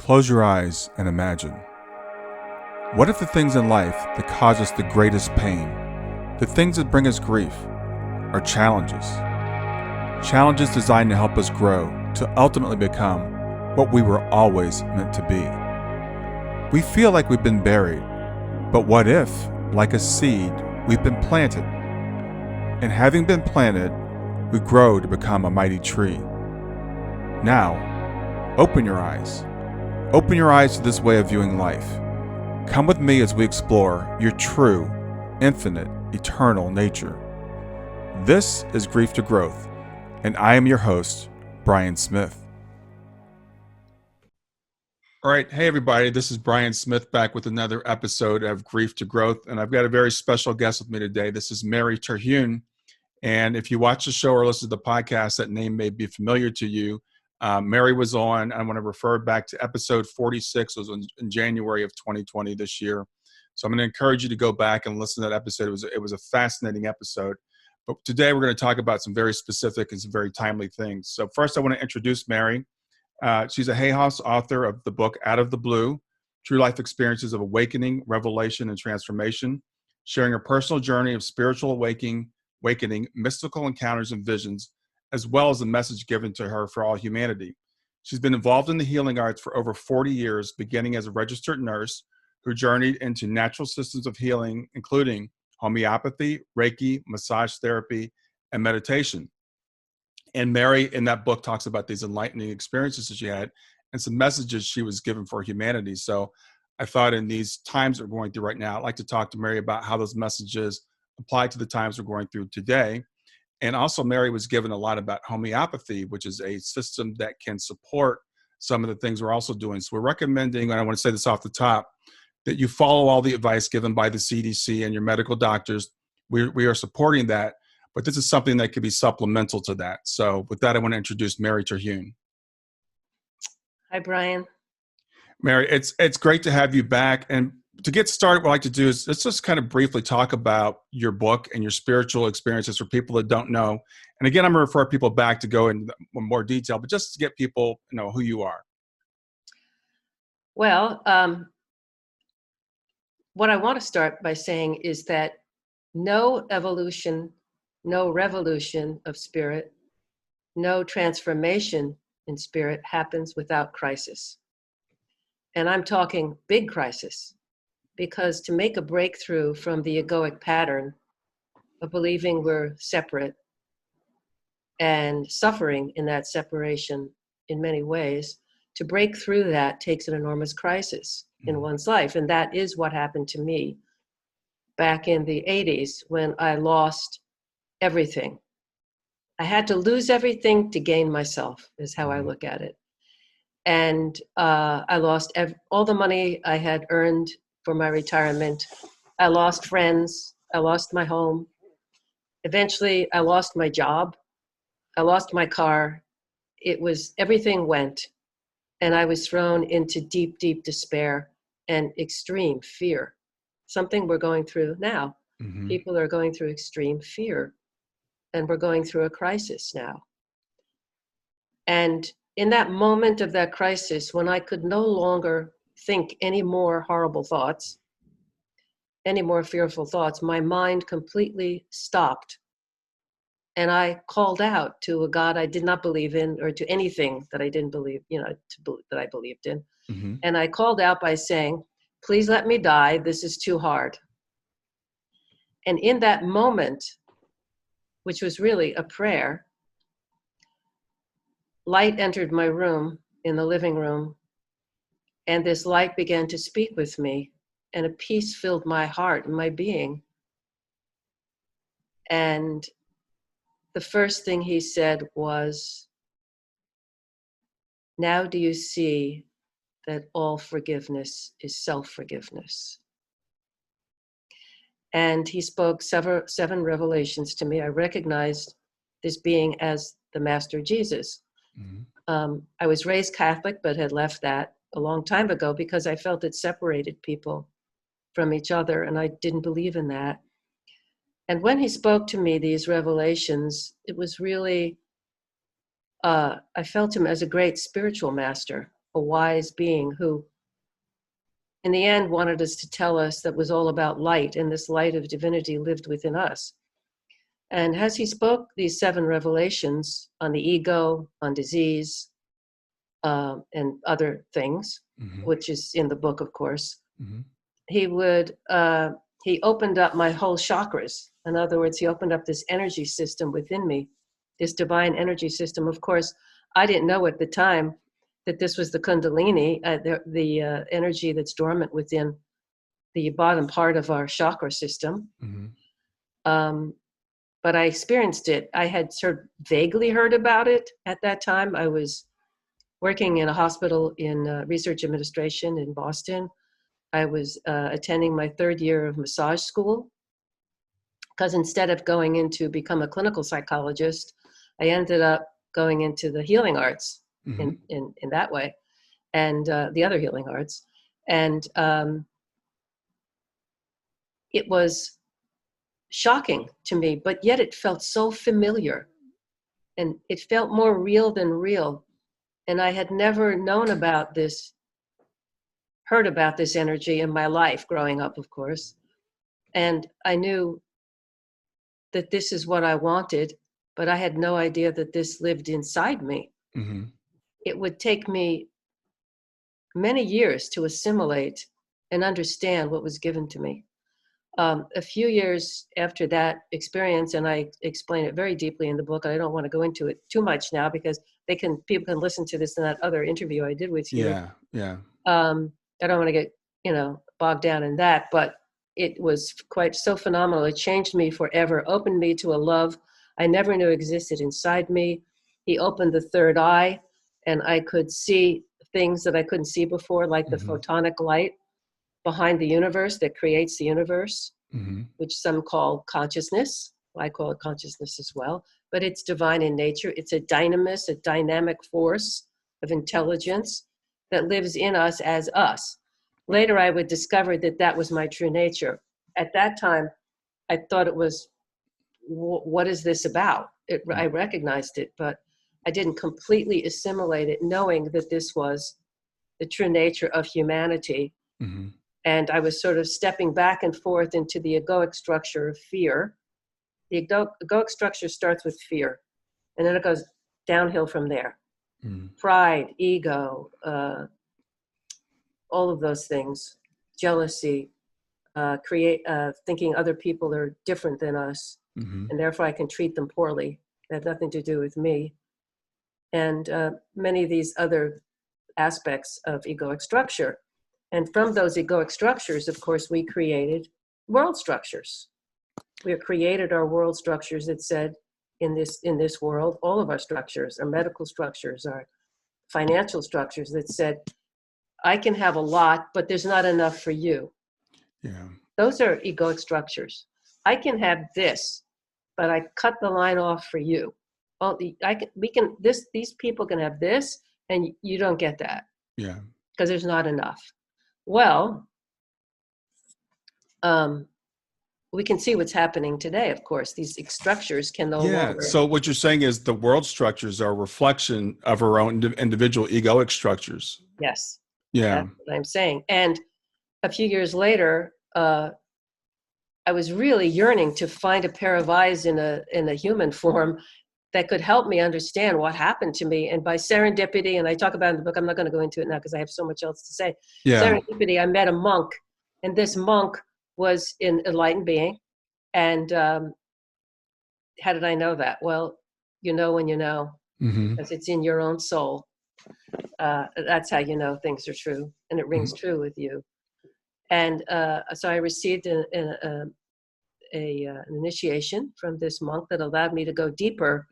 Close your eyes and imagine. What if the things in life that cause us the greatest pain, the things that bring us grief, are challenges? Challenges designed to help us grow, to ultimately become what we were always meant to be. We feel like we've been buried, but what if, like a seed, we've been planted? And having been planted, we grow to become a mighty tree. Now, open your eyes. Open your eyes to this way of viewing life. Come with me as we explore your true, infinite, eternal nature. This is Grief to Growth, and I am your host, Brian Smith. All right. Hey, everybody. This is Brian Smith back with another episode of Grief to Growth, and I've got a very special guest with me today. This is Mary Terhune, and if you watch the show or listen to the podcast, that name may be familiar to you. Mary was on, I want to refer back to episode 46. It was in January of 2020 this year. So I'm going to encourage you to go back and listen to that episode. It was a fascinating episode. But today we're going to talk about some very specific and some very timely things. So first I want to introduce Mary. She's a Hay House author of the book Out of the Blue, True Life Experiences of Awakening, Revelation, and Transformation, sharing her personal journey of spiritual awakening, mystical encounters and visions, as well as the message given to her for all humanity. She's been involved in the healing arts for over 40 years, beginning as a registered nurse who journeyed into natural systems of healing, including homeopathy, reiki, massage therapy, and meditation. And Mary, in that book, talks about these enlightening experiences that she had and some messages she was given for humanity. So I thought in these times we're going through right now, I'd like to talk to Mary about how those messages apply to the times we're going through today. And also Mary was given a lot about homeopathy, which is a system that can support some of the things we're also doing. So we're recommending, and I want to say this off the top, that you follow all the advice given by the CDC and your medical doctors. We are supporting that, but this is something that could be supplemental to that. So with that, I want to introduce Mary Terhune. Hi, Brian. Mary, it's great to have you back. And to get started, what I'd like to do is let's just kind of briefly talk about your book and your spiritual experiences for people that don't know. And again, I'm going to refer people back to go into more detail, but just to get people to know who you are. Well, what I want to start by saying is that no evolution, no revolution of spirit, no transformation in spirit happens without crisis. And I'm talking big crisis. Because to make a breakthrough from the egoic pattern of believing we're separate and suffering in that separation in many ways, to break through that takes an enormous crisis in one's life. And that is what happened to me back in the 80s when I lost everything. I had to lose everything to gain myself, is how I look at it. And I lost all the money I had earned for my retirement. I lost friends. I lost my home. Eventually, I lost my job. I lost my car. Everything went. And I was thrown into deep, deep despair and extreme fear. Something we're going through now. Mm-hmm. People are going through extreme fear. And we're going through a crisis now. And in that moment of that crisis, when I could no longer think any more horrible thoughts, any more fearful thoughts, my mind completely stopped. And I called out to a God I did not believe in, or to anything that I didn't believe, that I believed in. Mm-hmm. And I called out by saying, please let me die. This is too hard. And in that moment, which was really a prayer, light entered my room in the living room. And this light began to speak with me, and a peace filled my heart and my being. And the first thing he said was, now do you see that all forgiveness is self-forgiveness? And he spoke seven revelations to me. I recognized this being as the Master Jesus. Mm-hmm. I was raised Catholic, but had left that a long time ago because I felt it separated people from each other, and I didn't believe in that. And when he spoke to me these revelations, it was really, I felt him as a great spiritual master a wise being who, in the end, wanted us to tell us that was all about light, and this light of divinity lived within us. And as he spoke these 7 revelations on the ego, on disease, and other things, which is in the book, of course, he opened up my whole chakras. In other words, he opened up this energy system within me, this divine energy system. Of course, I didn't know at the time that this was the Kundalini, the energy that's dormant within the bottom part of our chakra system. But I experienced it. I had sort of vaguely heard about it at that time. I was working in a hospital in research administration in Boston. I was attending my 3rd year of massage school, because instead of going in to become a clinical psychologist, I ended up going into the healing arts in that way, and the other healing arts. And it was shocking to me, but yet it felt so familiar, and it felt more real than real. And I had never known about this, heard about this energy in my life growing up, of course. And I knew that this is what I wanted, but I had no idea that this lived inside me. It would take me many years to assimilate and understand what was given to me. A few years after that experience, and I explain it very deeply in the book, I don't want to go into it too much now because people can listen to this in that other interview I did with you. Yeah. I don't want to get, bogged down in that, but it was quite so phenomenal. It changed me forever, opened me to a love I never knew existed inside me. He opened the 3rd eye, and I could see things that I couldn't see before, like the photonic light behind the universe that creates the universe, which some call consciousness. I call it consciousness as well, but it's divine in nature. It's a dynamis, a dynamic force of intelligence that lives in us as us. Later, I would discover that that was my true nature. At that time, I thought it was, what is this about? I recognized it, but I didn't completely assimilate it, knowing that this was the true nature of humanity. And I was sort of stepping back and forth into the egoic structure of fear. The egoic structure starts with fear, and then it goes downhill from there. Pride, ego, all of those things, jealousy, thinking other people are different than us, and therefore I can treat them poorly. It had nothing to do with me. And many of these other aspects of egoic structure. And from those egoic structures, of course, we created world structures. We created our world structures that said, in this world, all of our structures, our medical structures, our financial structures that said, I can have a lot, but there's not enough for you. Those are egoic structures. I can have this, but I cut the line off for you. These people can have this, and you don't get that. Because there's not enough. Well, we can see what's happening today, of course. These structures can no longer. So what you're saying is the world structures are a reflection of our own individual egoic structures. Yes. That's what I'm saying. And a few years later, I was really yearning to find a pair of eyes in a human form that could help me understand what happened to me. And by serendipity, and I talk about it in the book, I'm not going to go into it now because I have so much else to say. Serendipity, I met a monk, and this monk was an enlightened being. And how did I know that? Well, you know when you know, because it's in your own soul. That's how you know things are true, and it rings true with you. And so I received an initiation from this monk that allowed me to go deeper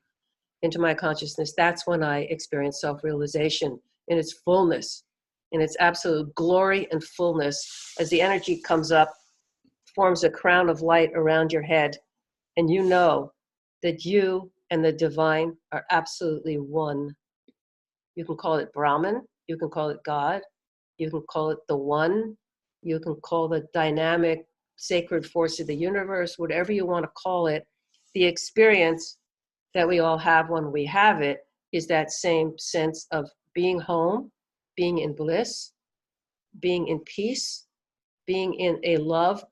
into my consciousness. That's when I experienced self-realization in its fullness, in its absolute glory and fullness, as the energy comes up, forms a crown of light around your head, and you know that you and the divine are absolutely one. You can call it Brahman, you can call it God, you can call it the one, you can call the dynamic sacred force of the universe, whatever you want to call it. The experience that we all have when we have it is that same sense of being home, being in bliss, being in peace, being in a love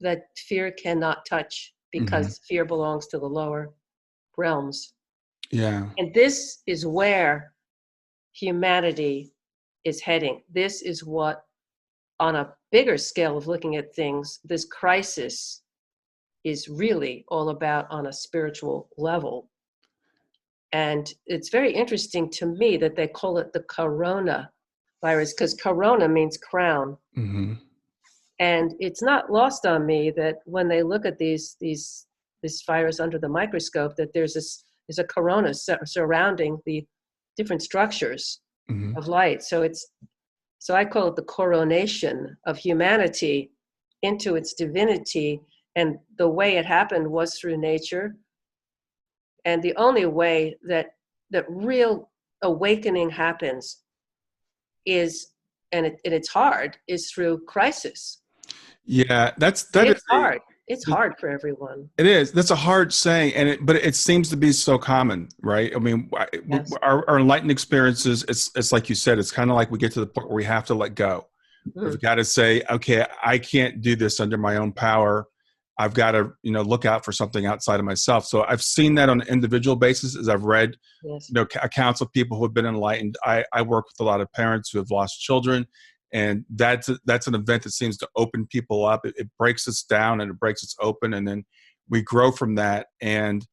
that fear cannot touch, Mm-hmm. because fear belongs to the lower realms. Yeah. And this is where humanity is heading. This is what, on a bigger scale of looking at things, this crisis is really all about on a spiritual level. And it's very interesting to me that they call it the corona virus, because corona means crown. Mm-hmm. And it's not lost on me that when they look at this virus under the microscope, that there's a corona surrounding the different structures Mm-hmm. of light. So I call it the coronation of humanity into its divinity. And the way it happened was through nature. And the only way that real awakening happens is, and it's hard, is through crisis. Yeah, And that is it's hard. It's hard for everyone. it is. That's a hard saying, but it seems to be so common, right? I mean, Yes. our enlightened experiences, it's like you said, it's kind of like we get to the point where we have to let go. We've got to say, okay, I can't do this under my own power. I've got to, look out for something outside of myself. So I've seen that on an individual basis as I've read, Yes. accounts of people who have been enlightened. I work with a lot of parents who have lost children, and that's an event that seems to open people up. It breaks us down and it breaks us open, and then we grow from that. And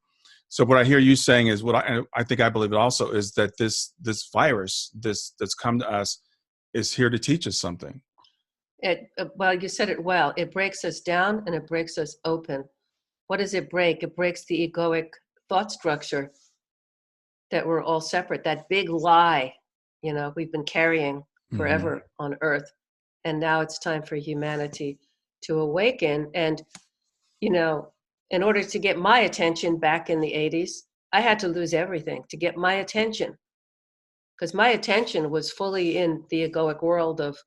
so what I hear you saying is, what I think I believe it also is, that this virus, that's come to us, is here to teach us something. Well, you said it well. It breaks us down and it breaks us open. What does it break? It breaks the egoic thought structure that we're all separate, that big lie, we've been carrying forever on Earth. And now it's time for humanity to awaken. And, in order to get my attention back in the 80s, I had to lose everything to get my attention. Because my attention was fully in the egoic world of,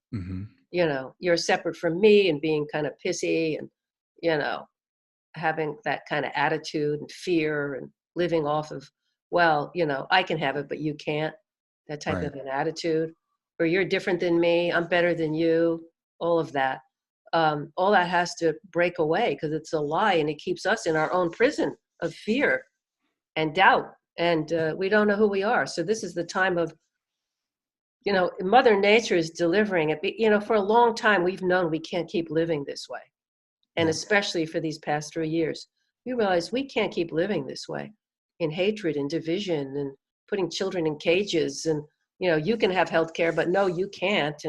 you're separate from me, and being kind of pissy, and, having that kind of attitude and fear, and living off of, well, I can have it, but you can't, that type Right. of an attitude, or you're different than me, I'm better than you, all of that. All that has to break away, because it's a lie, and it keeps us in our own prison of fear and doubt, and we don't know who we are. So this is the time of, Mother Nature is delivering it. For a long time, we've known we can't keep living this way. And especially for these past 3 years, we realize we can't keep living this way, in hatred and division, and putting children in cages. And, you can have healthcare, but no, you can't.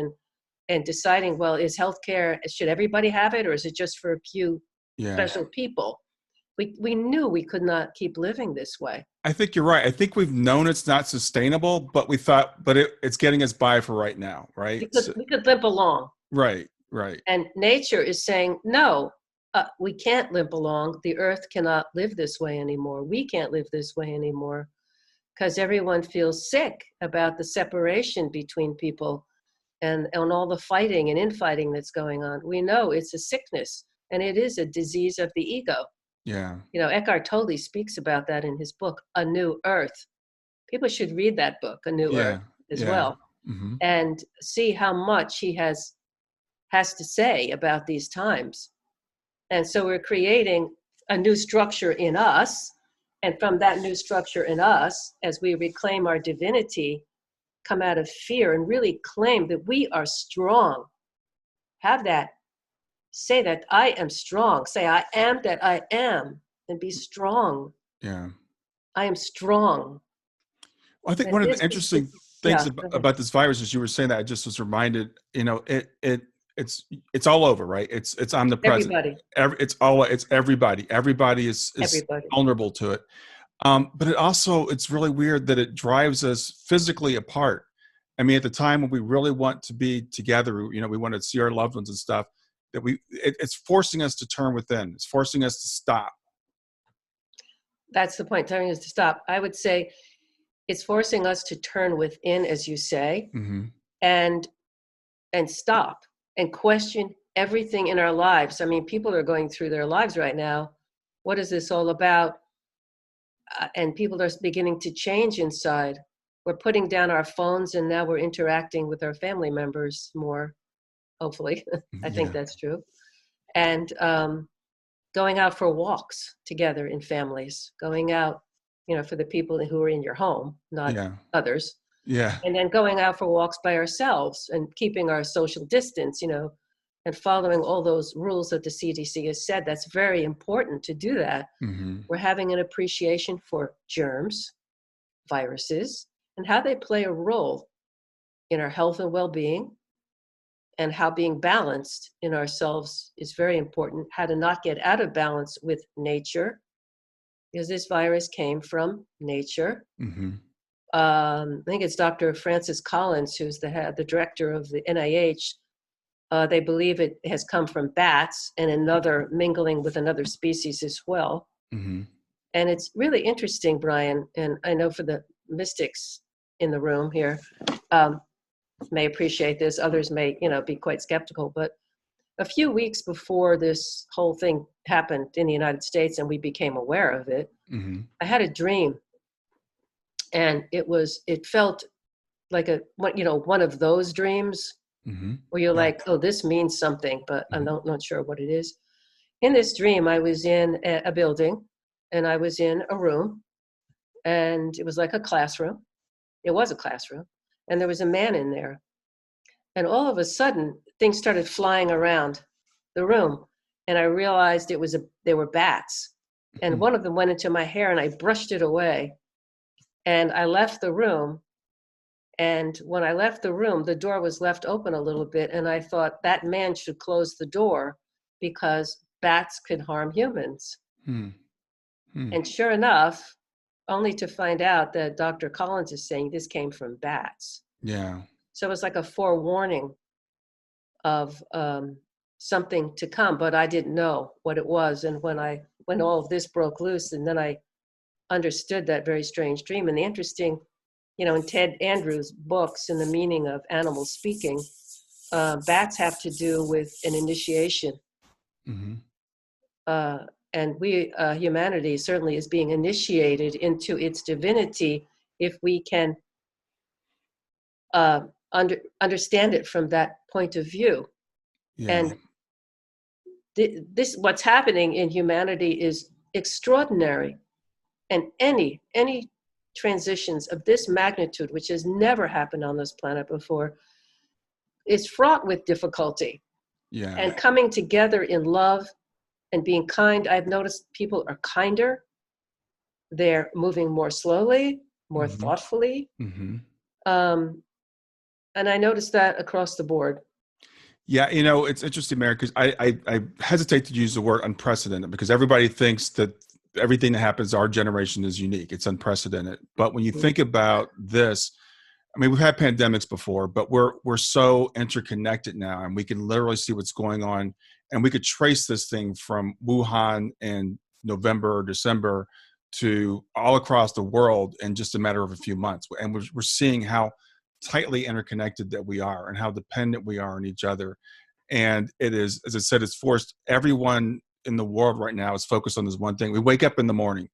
And deciding, well, is healthcare, should everybody have it, or is it just for a few special people? We knew we could not keep living this way. I think you're right. I think we've known it's not sustainable, but we thought, it's getting us by for right now, right? We could limp along. Right. And nature is saying, no, we can't limp along. The earth cannot live this way anymore. We can't live this way anymore, because everyone feels sick about the separation between people, and all the fighting and infighting that's going on. We know it's a sickness, and it is a disease of the ego. Yeah. Eckhart Tolle speaks about that in his book, A New Earth. People should read that book, A New Earth, as well, and see how much he has to say about these times. And so we're creating a new structure in us. And from that new structure in us, as we reclaim our divinity, come out of fear and really claim that we are strong. Have that. Say that I am strong. Say, I am that I am, and be strong. Yeah. I am strong. Well, I think one of the interesting things about this virus, as you were saying that, I just was reminded, it's all over, right? It's omnipresent. Everybody. It's everybody. Everybody is Everybody. vulnerable to it. But it's really weird that it drives us physically apart. I mean, at the time when we really want to be together, we want to see our loved ones and stuff, that it's forcing us to turn within. It's forcing us to stop. That's the point, telling us to stop. I would say it's forcing us to turn within, as you say, and stop and question everything in our lives. I mean, people are going through their lives right now. What is this all about? And people are beginning to change inside. we're putting down our phones, and now we're interacting with our family members more, hopefully. I think Yeah. that's true. And going out for walks together in families, going out, for the people who are in your home, not Yeah. others. Yeah. And then going out for walks by ourselves and keeping our social distance, and following all those rules that the CDC has said. That's very important to do that. Mm-hmm. We're having an appreciation for germs, viruses, and how they play a role in our health and well-being, and how being balanced in ourselves is very important. How to not get out of balance with nature, because this virus came from nature. Mm-hmm. I think it's Dr. Francis Collins, who's the director of the NIH. They believe it has come from bats and another mingling with another species as well. Mm-hmm. And it's really interesting, Brian, and I know for the mystics in the room here may appreciate this. Others may, be quite skeptical. But a few weeks before this whole thing happened in the United States and we became aware of it, Mm-hmm. I had a dream, and it felt like one of those dreams Mm-hmm. where you're Yeah. like, oh, this means something, but I'm Mm-hmm. not sure what it is. In this dream, I was in a building, and I was in a room, and it was like a classroom. It was a classroom, and there was a man in there. And all of a sudden, things started flying around the room, and I realized they were bats. And one of them went into my hair, and I brushed it away. And I left the room. And when I left the room, the door was left open a little bit, and I thought that man should close the door because bats could harm humans. Mm-hmm. And sure enough, only to find out that Dr. Collins is saying this came from bats. Yeah. So it was like a forewarning of something to come, but I didn't know what it was. And when all of this broke loose, and then I understood that very strange dream. And the interesting, in Ted Andrews' books, In the Meaning of Animal Speaking, bats have to do with an initiation. Mm-hmm. And we, humanity, certainly is being initiated into its divinity if we can understand it from that point of view. Yeah. And this, what's happening in humanity is extraordinary. And any transitions of this magnitude, which has never happened on this planet before, is fraught with difficulty. Yeah. And coming together in love and being kind, I've noticed people are kinder. They're moving more slowly, more Mm-hmm. thoughtfully. Mm-hmm. And I noticed that across the board. Yeah, it's interesting, Mary, because I hesitate to use the word unprecedented because everybody thinks that everything that happens to our generation is unique. It's unprecedented. But when you think about this, I mean, we've had pandemics before, but we're so interconnected now, and we can literally see what's going on, and we could trace this thing from Wuhan in November or December to all across the world in just a matter of a few months. And we're seeing how tightly interconnected that we are and how dependent we are on each other. And it is, as I said, it's forced everyone in the world right now is focused on this one thing. We wake up in the morning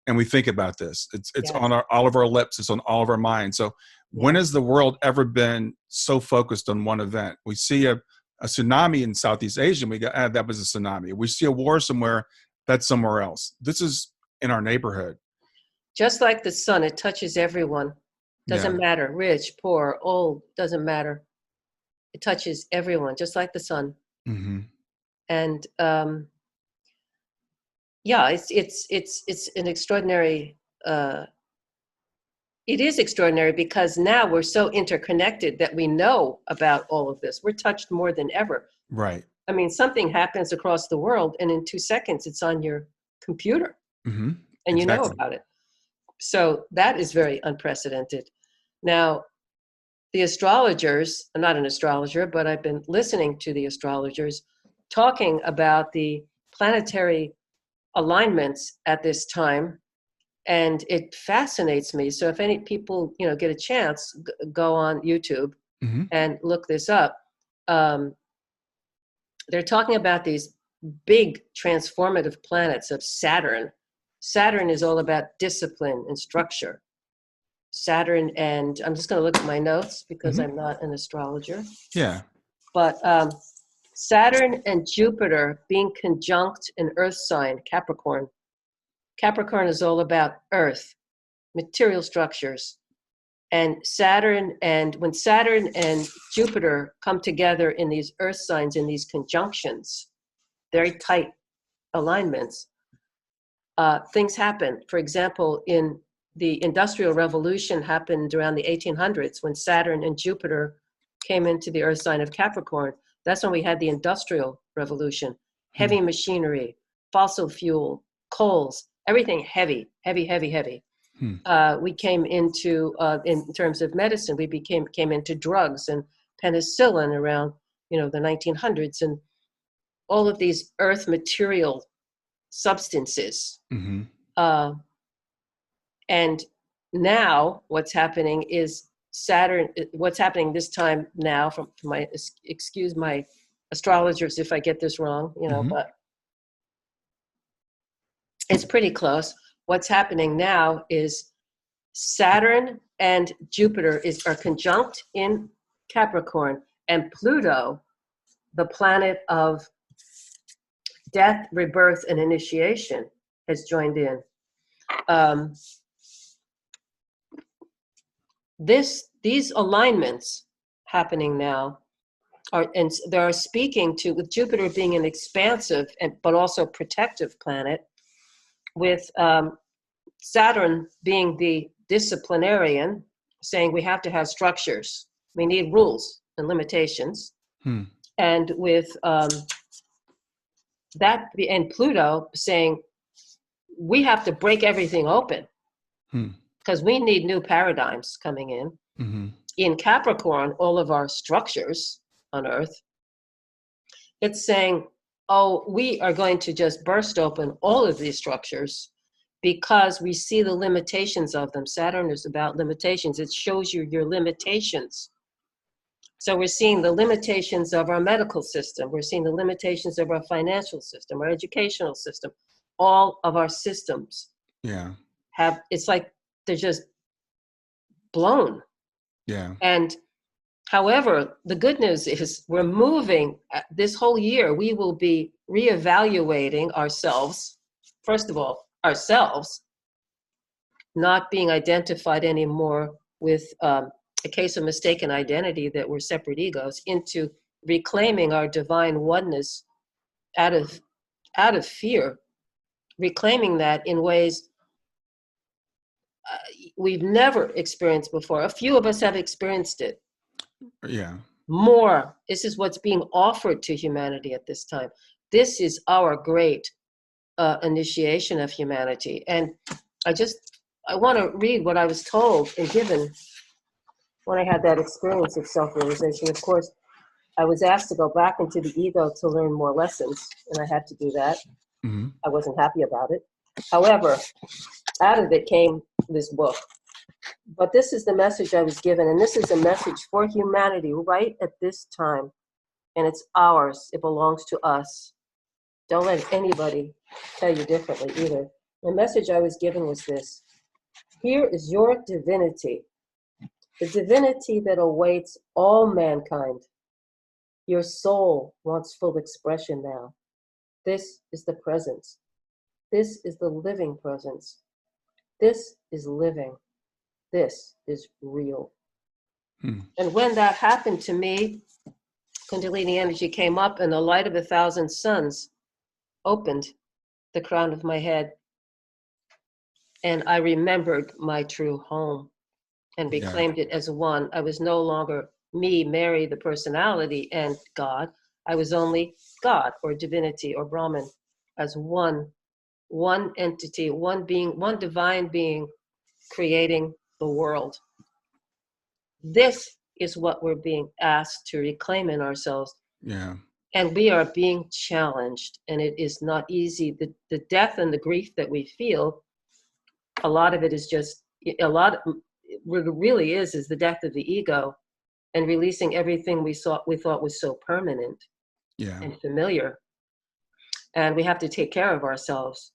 and we think about this. It's Yes. on all of our lips. It's on all of our minds. So when has the world ever been so focused on one event? We see a tsunami in Southeast Asia, and we go, that was a tsunami. We see a war somewhere, that's somewhere else. This is in our neighborhood. Just like the sun, it touches everyone. Doesn't matter, rich, poor, old, doesn't matter. It touches everyone, just like the sun. Mm-hmm. And it's an extraordinary. It is extraordinary because now we're so interconnected that we know about all of this. We're touched more than ever. Right. I mean, something happens across the world, and in 2 seconds, it's on your computer, Mm-hmm. and you know Exactly. about it. So that is very unprecedented. Now, the astrologers, I'm not an astrologer, but I've been listening to the astrologers talking about the planetary alignments at this time, and it fascinates me. So if any people, get a chance, go on YouTube Mm-hmm. and look this up. They're talking about these big transformative planets of Saturn. Saturn is all about discipline and structure. Saturn, and I'm just going to look at my notes because I'm not an astrologer. Yeah. But Saturn and Jupiter being conjunct an earth sign, Capricorn. Capricorn is all about earth, material structures. And when Saturn and Jupiter come together in these earth signs, in these conjunctions, very tight alignments, things happen. For example, in the Industrial Revolution happened around the 1800s when Saturn and Jupiter came into the earth sign of Capricorn. That's when we had the Industrial Revolution. Heavy machinery, fossil fuel, coals, everything heavy, heavy, heavy, heavy. We came into, in terms of medicine, we came into drugs and penicillin around, the 1900s, and all of these earth material substances. And now what's happening is Saturn, what's happening this time now, from my, excuse my astrologers if I get this wrong, but it's pretty close. What's happening now is Saturn and Jupiter are conjunct in Capricorn, and Pluto, the planet of death, rebirth, and initiation, has joined in. These alignments happening now they're speaking to, with Jupiter being an expansive but also protective planet, with Saturn being the disciplinarian, saying we have to have structures, we need rules and limitations, and with that, and Pluto saying we have to break everything open because we need new paradigms coming in. In Capricorn, all of our structures on Earth, it's saying, oh, we are going to just burst open all of these structures because we see the limitations of them. Saturn is about limitations. It shows you your limitations. So we're seeing the limitations of our medical system. We're seeing the limitations of our financial system, our educational system. All of our systems it's like they're just blown. And however, the good news is we're moving this whole year. We will be reevaluating ourselves. First of all, ourselves not being identified anymore with a case of mistaken identity that we're separate egos, into reclaiming our divine oneness out of fear, reclaiming that in ways we've never experienced before. A few of us have experienced it. More. This is what's being offered to humanity at this time. This is our great initiation of humanity. And I want to read what I was told and given when I had that experience of self-realization. Of course, I was asked to go back into the ego to learn more lessons, and I had to do that. I wasn't happy about it. However, out of it came this book. But this is the message I was given, and this is a message for humanity right at this time. And it's ours. It belongs to us. Don't let anybody tell you differently either. The message I was given was this: here is your divinity, the divinity that awaits all mankind. Your soul wants full expression now. This is the presence. This is the living presence. This is living. This is real. And when that happened to me, Kundalini energy came up and the light of 1,000 suns opened the crown of my head. And I remembered my true home and reclaimed it as one. I was no longer me, Mary, the personality, and God. I was only God or divinity or Brahman, as one entity, one being, one divine being creating the world. This is what we're being asked to reclaim in ourselves. And we are being challenged, and it is not easy. The death and the grief that we feel, a lot of it is just, what it really is the death of the ego and releasing everything we thought was so permanent and familiar. And we have to take care of ourselves.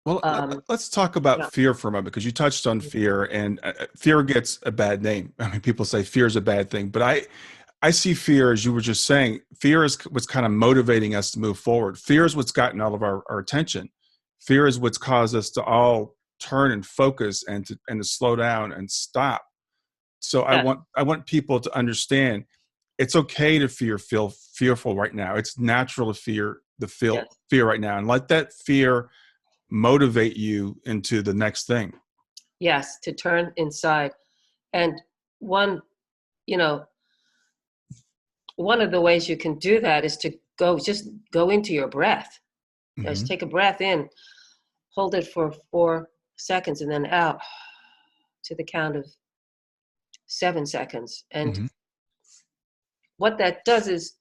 Well, Um, let's talk yeah, about fear for a moment, because you touched on fear, and fear gets a bad name. I mean, people say fear is a bad thing, but I see fear, as you were just saying, fear is what's kind of motivating us to move forward. Fear is what's gotten all of our attention. Fear is what's caused us to all turn and focus and to slow down and stop. So yeah, I want people to understand it's okay to feel fearful right now. It's natural to feel yes, fear right now, and let that fear motivate you into the next thing. yes, to turn inside. And one, you know, one of the ways you can do that is to just go into your breath. Just Hmm. take a breath in, hold it for 4 seconds, and then out to the count of 7 seconds. And Hmm. what that does is,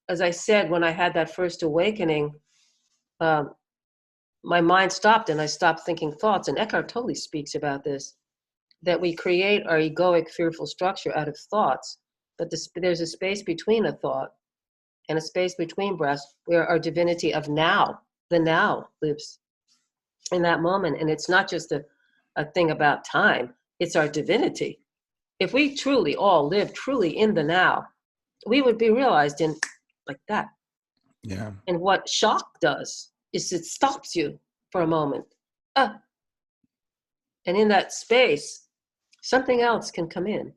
as I said, when I had that first awakening, um, my mind stopped and I stopped thinking thoughts. And Eckhart Tolle speaks about this, that we create our egoic, fearful structure out of thoughts, but there's a space between a thought and a space between breaths where our divinity of now, the now, lives in that moment. And it's not just a thing about time, it's our divinity. If we truly all live truly in the now, we would be realized in like that. Yeah. And what shock does is it stops you for a moment. Ah, and in that space, something else can come in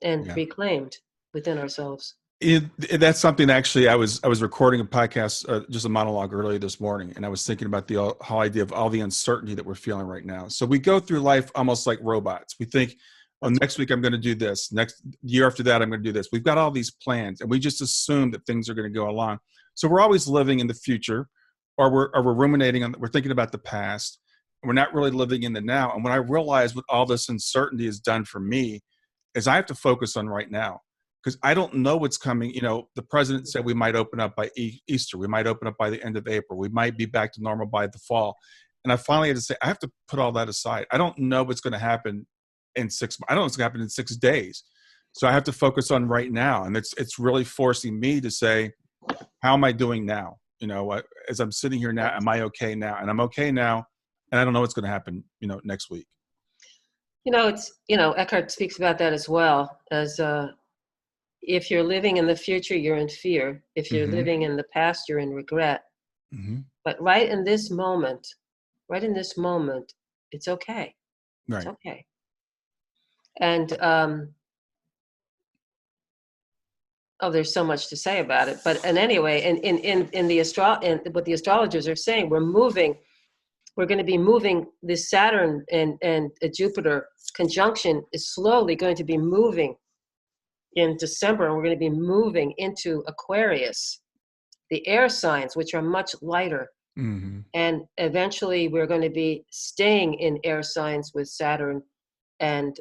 and Yeah. be claimed within ourselves. That's something, actually. I was recording a podcast, just a monologue earlier this morning, and I was thinking about the whole idea of all the uncertainty that we're feeling right now. So we go through life almost like robots. We think, oh, That's next week I'm going to do this. Next year after that I'm going to do this. We've got all these plans, and we just assume that things are going to go along. So we're always living in the future, or we're ruminating on. We're thinking about the past. And we're not really living in the now. And what I realize, what all this uncertainty has done for me, is I have to focus on right now, because I don't know what's coming. The president said we might open up by Easter. We might open up by the end of April. We might be back to normal by the fall. And I finally had to say, I have to put all that aside. I don't know what's going to happen in 6 months. I don't know what's going to happen in 6 days. So I have to focus on right now. And it's really forcing me to say, how am I doing now? As I'm sitting here now, am I okay now? And I'm okay now. And I don't know what's going to happen, next week. Eckhart speaks about that as well, as if you're living in the future, you're in fear. If you're Mm-hmm. living in the past, you're in regret. Mm-hmm. But right in this moment, it's okay. It's Right. okay. And there's so much to say about it. But and anyway, in the what the astrologers are saying, we're going to be moving. This Saturn and Jupiter conjunction is slowly going to be moving in December, and we're going to be moving into Aquarius, the air signs, which are much lighter. Mm-hmm. And eventually we're going to be staying in air signs with Saturn and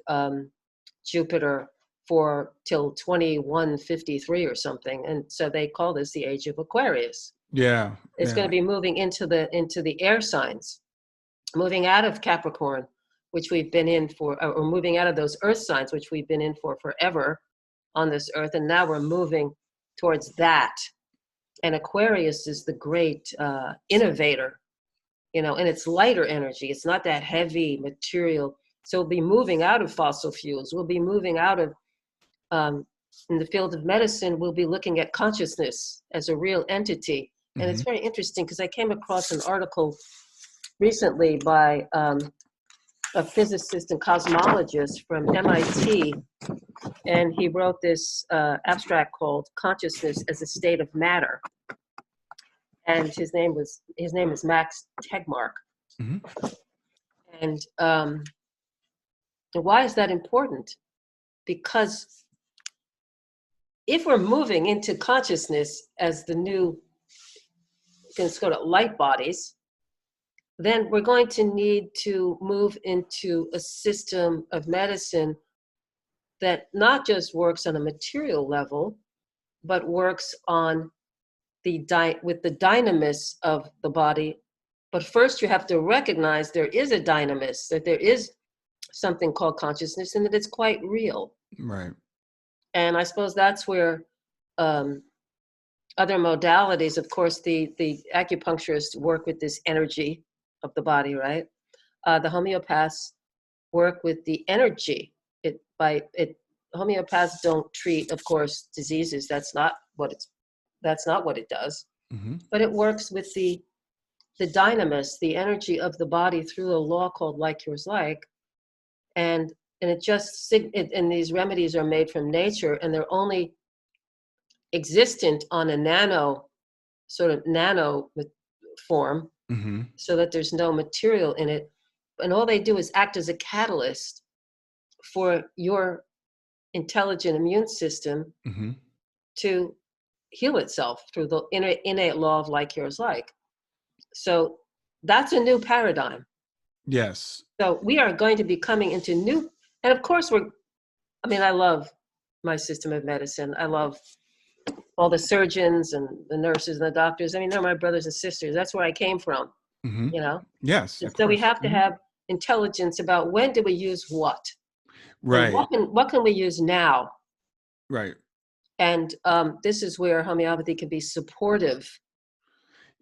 Jupiter for till 2153 or something. And so they call this the age of Aquarius. Yeah. It's going Yeah. to be moving into the air signs, moving out of Capricorn, which we've been in for, or moving out of those earth signs, which we've been in for forever on this earth. And now we're moving towards that. And Aquarius is the great innovator, and it's lighter energy. It's not that heavy material. So we'll be moving out of fossil fuels. We'll be moving out of, in the field of medicine, we'll be looking at consciousness as a real entity. And Mm-hmm. it's very interesting because I came across an article recently by a physicist and cosmologist from MIT, and he wrote this abstract called "Consciousness as a State of Matter." And his name is Max Tegmark. Mm-hmm. And why is that important? Because if we're moving into consciousness as the new, let's go to light bodies, then we're going to need to move into a system of medicine that not just works on a material level, but works on with the dynamis of the body. But first you have to recognize there is a dynamis, that there is something called consciousness and that it's quite real. Right. And I suppose that's where other modalities, of course, the acupuncturists work with this energy of the body, right? The homeopaths work with the energy. Homeopaths don't treat, of course, diseases. That's not what it does. Mm-hmm. But it works with the dynamis, the energy of the body through a law called like yours like, and and these remedies are made from nature, and they're only existent on a nano form, Mm-hmm. so that there's no material in it, and all they do is act as a catalyst for your intelligent immune system Mm-hmm. to heal itself through the innate law of like yours like. So that's a new paradigm. Yes. So we are going to be coming into new, and of course I love my system of medicine. I love all the surgeons and the nurses and the doctors. I mean, they're my brothers and sisters. That's where I came from, Mm-hmm. you know? Yes, And of so we course. have to Mm-hmm. have intelligence about when do we use what, and Right. what can we use now? Right. And this is where homeopathy can be supportive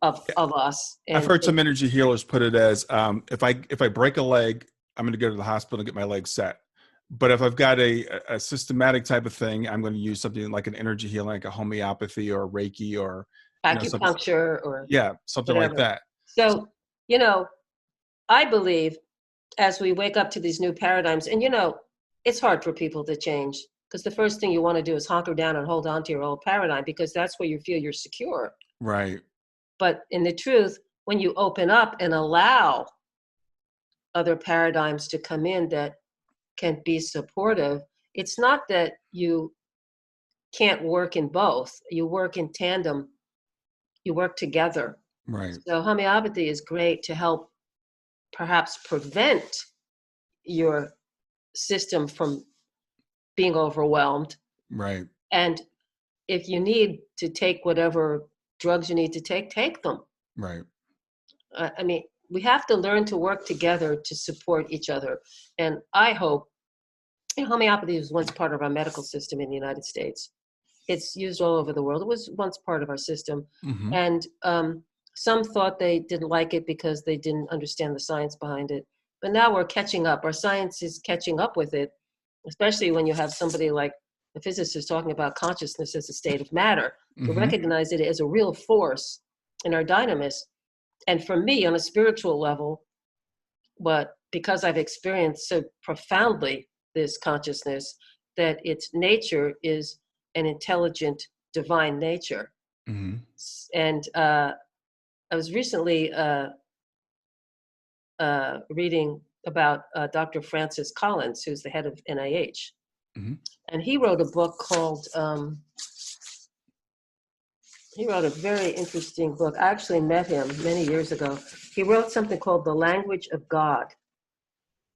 of us. I've And heard some energy healers put it as if I break a leg, I'm going to go to the hospital and get my leg set. But if I've got a systematic type of thing, I'm going to use something like an energy healing, like a homeopathy or Reiki or something. acupuncture or Yeah, something like whatever. that. So, I believe as we wake up to these new paradigms, and it's hard for people to change, because the first thing you want to do is hunker down and hold on to your old paradigm, because that's where you feel you're secure. Right. But in the truth, when you open up and allow other paradigms to come in that can be supportive, it's not that you can't work in both. You work in tandem, you work together. Right. So homeopathy is great to help perhaps prevent your system from being overwhelmed. Right. And if you need to take whatever drugs you need to take them. Right. We have to learn to work together to support each other. And I hope, homeopathy was once part of our medical system in the United States. It's used all over the world. It was once part of our system. Mm-hmm. And some thought they didn't like it because they didn't understand the science behind it. But now we're catching up. Our science is catching up with it, especially when you have somebody like the physicist talking about consciousness as a state of matter, to Mm-hmm. recognize it as a real force in our dynamis. And for me, on a spiritual level, because I've experienced so profoundly this consciousness, that its nature is an intelligent, divine nature. Mm-hmm. And I was recently reading about Dr. Francis Collins, who's the head of NIH. Mm-hmm. And he wrote a book called, he wrote a very interesting book. I actually met him many years ago. He wrote something called The Language of God.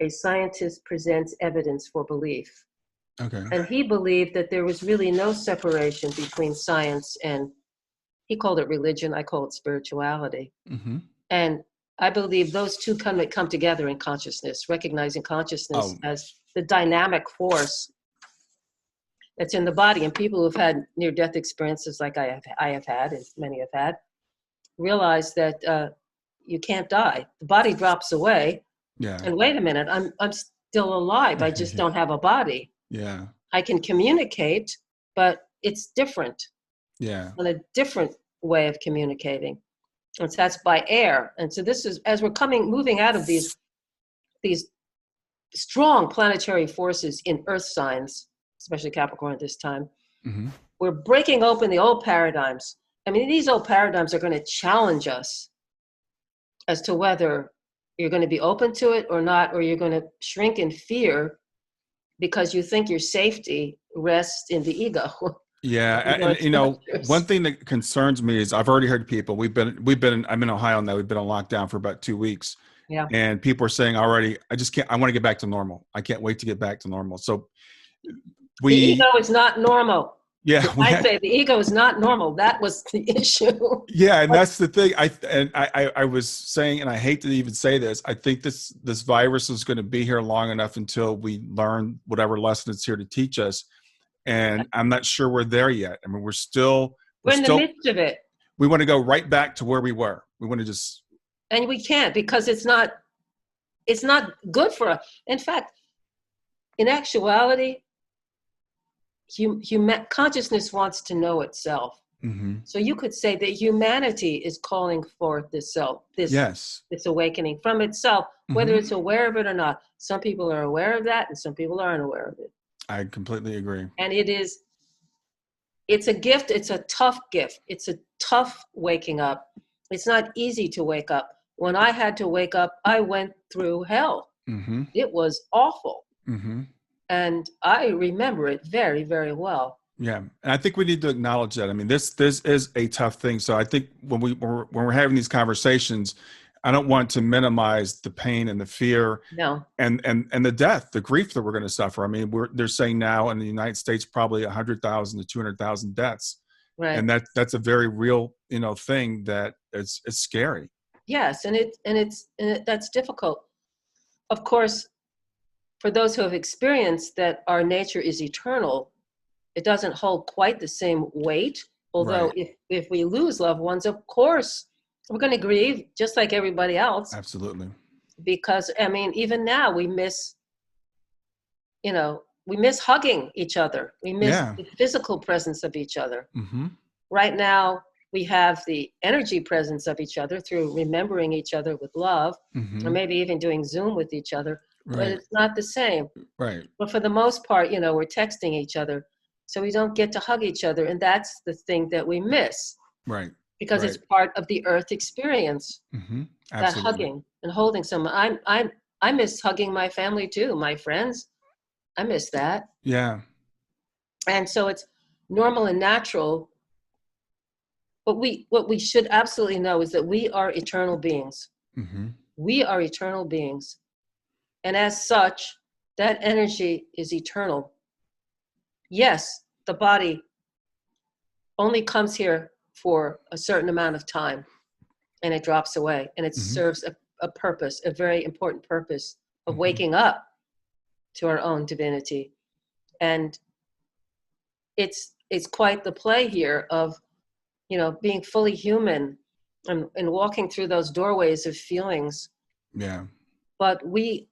A scientist presents evidence for belief. Okay. And he believed that there was really no separation between science and, he called it religion, I call it spirituality. Mm-hmm. And I believe those two come together in consciousness, recognizing consciousness as the dynamic force that's in the body. And people who've had near-death experiences like I have had, and many have had, realize that you can't die. The body drops away. Yeah. And wait a minute, I'm still alive. I just don't have a body. Yeah. I can communicate, but it's different. Yeah. On a different way of communicating. And so that's by air. And so this is, as we're moving out of these strong planetary forces in earth signs, especially Capricorn at this time, Mm-hmm. we're breaking open the old paradigms. I mean, these old paradigms are going to challenge us as to whether you're going to be open to it or not, or you're going to shrink in fear because you think your safety rests in the ego. Yeah, and one thing that concerns me is I've already heard people. I'm in Ohio now. We've been on lockdown for about 2 weeks. Yeah. And people are saying already, I just can't. I want to get back to normal. I can't wait to get back to normal. So the ego is not normal. Yeah, I say the ego is not normal. That was the issue. Yeah, and that's the thing. I was saying, and I hate to even say this, I think this virus is going to be here long enough until we learn whatever lesson it's here to teach us. And I'm not sure we're there yet. I mean, we're in the midst of it. We want to go right back to where we were. We want to just And we can't, because it's not good for us. In fact, in actuality, consciousness wants to know itself. Mm-hmm. So you could say that humanity is calling forth this self, Yes. this awakening from itself, whether Mm-hmm. it's aware of it or not. Some people are aware of that, and some people aren't aware of it. I completely agree. And it's a gift. It's a tough gift. It's a tough waking up. It's not easy to wake up. When I had to wake up, I went through hell. Mm-hmm. It was awful. Mm-hmm. And I remember it very, very well. Yeah, and I think we need to acknowledge that. I mean, this is a tough thing. So I think when we're having these conversations, I don't want to minimize the pain and the fear No. and the death, the grief that we're going to suffer. I mean, they're saying now in the United States probably 100,000 to 200,000 deaths, Right. and that's a very real thing that it's scary. Yes, and that's difficult. Of course, for those who have experienced that our nature is eternal, it doesn't hold quite the same weight. Although Right. if we lose loved ones, of course, we're going to grieve just like everybody else. Absolutely. Because, I mean, even now we miss hugging each other. We miss the physical presence of each other. Mm-hmm. Right now, we have the energy presence of each other through remembering each other with love, Mm-hmm. or maybe even doing Zoom with each other, but Right. it's not the same. Right. But for the most part, we're texting each other, so we don't get to hug each other, and that's the thing that we miss, Right. because Right. it's part of the Earth experience. Mm-hmm. That Absolutely. hugging and holding someone. I miss hugging my family too, my friends. I miss that. Yeah. And so it's normal and natural. But what we should absolutely know is that we are eternal beings. Mm-hmm. We are eternal beings. And as such, that energy is eternal. Yes, the body only comes here for a certain amount of time, and it drops away, and it Mm-hmm. serves a purpose, a very important purpose of Mm-hmm. waking up to our own divinity. And it's quite the play here of being fully human and walking through those doorways of feelings. Yeah. But we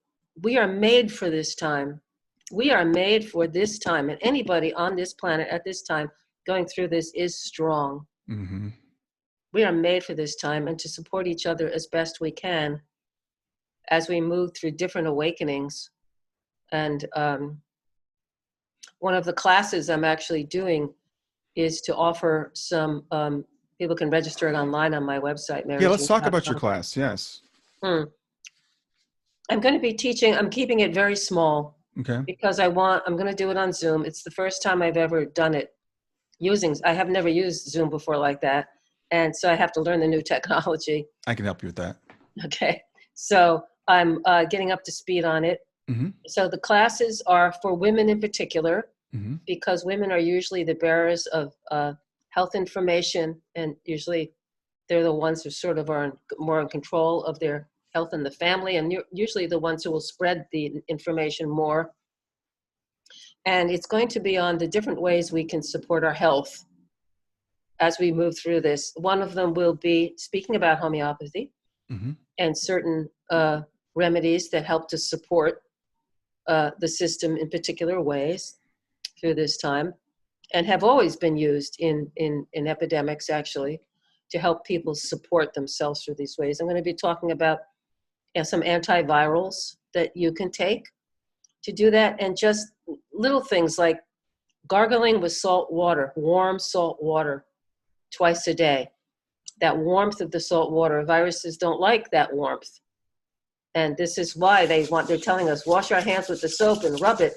are made for this time. We are made for this time, and anybody on this planet at this time going through this is strong. Mm-hmm. We are made for this time, and to support each other as best we can as we move through different awakenings. And one of the classes I'm actually doing is to offer some, people can register it online on my website, Yeah, let's talk about your maryjane.com. class. Yes. I'm going to be teaching, I'm keeping it very small, Okay. because I'm going to do it on Zoom. It's the first time I've ever done it I have never used Zoom before like that. And so I have to learn the new technology. I can help you with that. Okay. So I'm getting up to speed on it. Mm-hmm. So the classes are for women in particular, Mm-hmm. because women are usually the bearers of health information, and usually they're the ones who sort of are more in control of their health in the family, and usually the ones who will spread the information more. And it's going to be on the different ways we can support our health as we move through this. One of them will be speaking about homeopathy, Mm-hmm. and certain remedies that help to support the system in particular ways through this time, and have always been used in epidemics, actually, to help people support themselves through these ways. I'm going to be talking about some antivirals that you can take to do that, and just little things like gargling with salt water, warm salt water, twice a day. That warmth of the salt water, viruses don't like that warmth. And this is why they're telling us, wash our hands with the soap and rub it,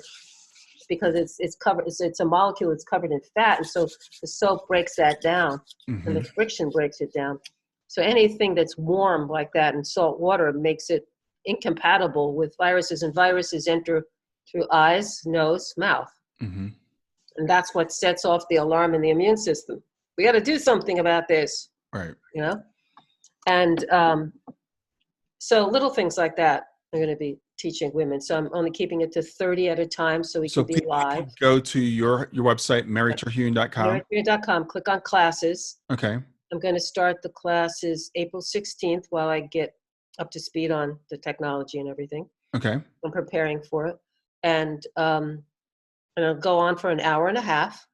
because it's covered, it's a molecule that's covered in fat, and so the soap breaks that down, Mm-hmm. and the friction breaks it down. So anything that's warm like that in salt water makes it incompatible with viruses, and viruses enter through eyes, nose, mouth. Mm-hmm. And that's what sets off the alarm in the immune system. We got to do something about this, Right. And so little things like that I'm going to be teaching women. So I'm only keeping it to 30 at a time, so we So can be people live. can go to your website, maryterhune.com. maryterhune.com, click on classes. Okay. I'm going to start the classes April 16th while I get up to speed on the technology and everything. Okay. I'm preparing for it. And I'll go on for an hour and a half.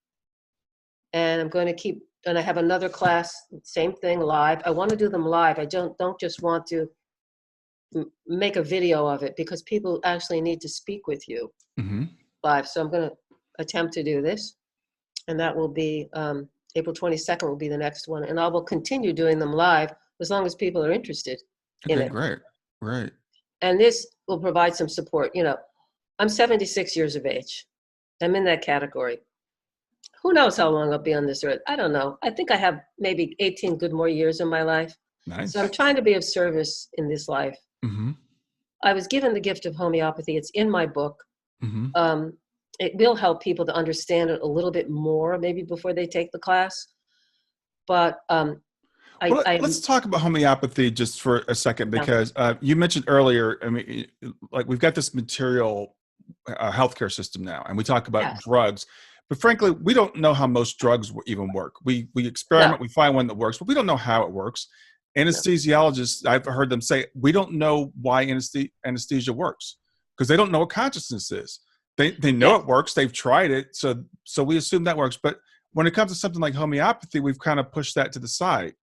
And I'm going to keep, and I have another class, same thing, live. I want to do them live. I don't just want to make a video of it, because people actually need to speak with you live. So I'm going to attempt to do this. And that will be April 22nd will be the next one. And I will continue doing them live as long as people are interested in it. Great. Right. And this will provide some support. You know, I'm 76 years of age. I'm in that category. Who knows how long I'll be on this earth? I don't know. I think I have maybe 18 good more years in my life. Nice. So I'm trying to be of service in this life. Mm-hmm. I was given the gift of homeopathy. It's in my book. Mm-hmm. It will help people to understand it a little bit more, maybe before they take the class. But let's talk about homeopathy just for a second, because you mentioned earlier, I mean, like we've got this material healthcare system now, and we talk about drugs, but frankly, we don't know how most drugs even work. We experiment, we find one that works, but we don't know how it works. Anesthesiologists, I've heard them say, we don't know why anesthesia works, because they don't know what consciousness is. They know it works. They've tried it. So we assume that works. But when it comes to something like homeopathy, we've kind of pushed that to the side.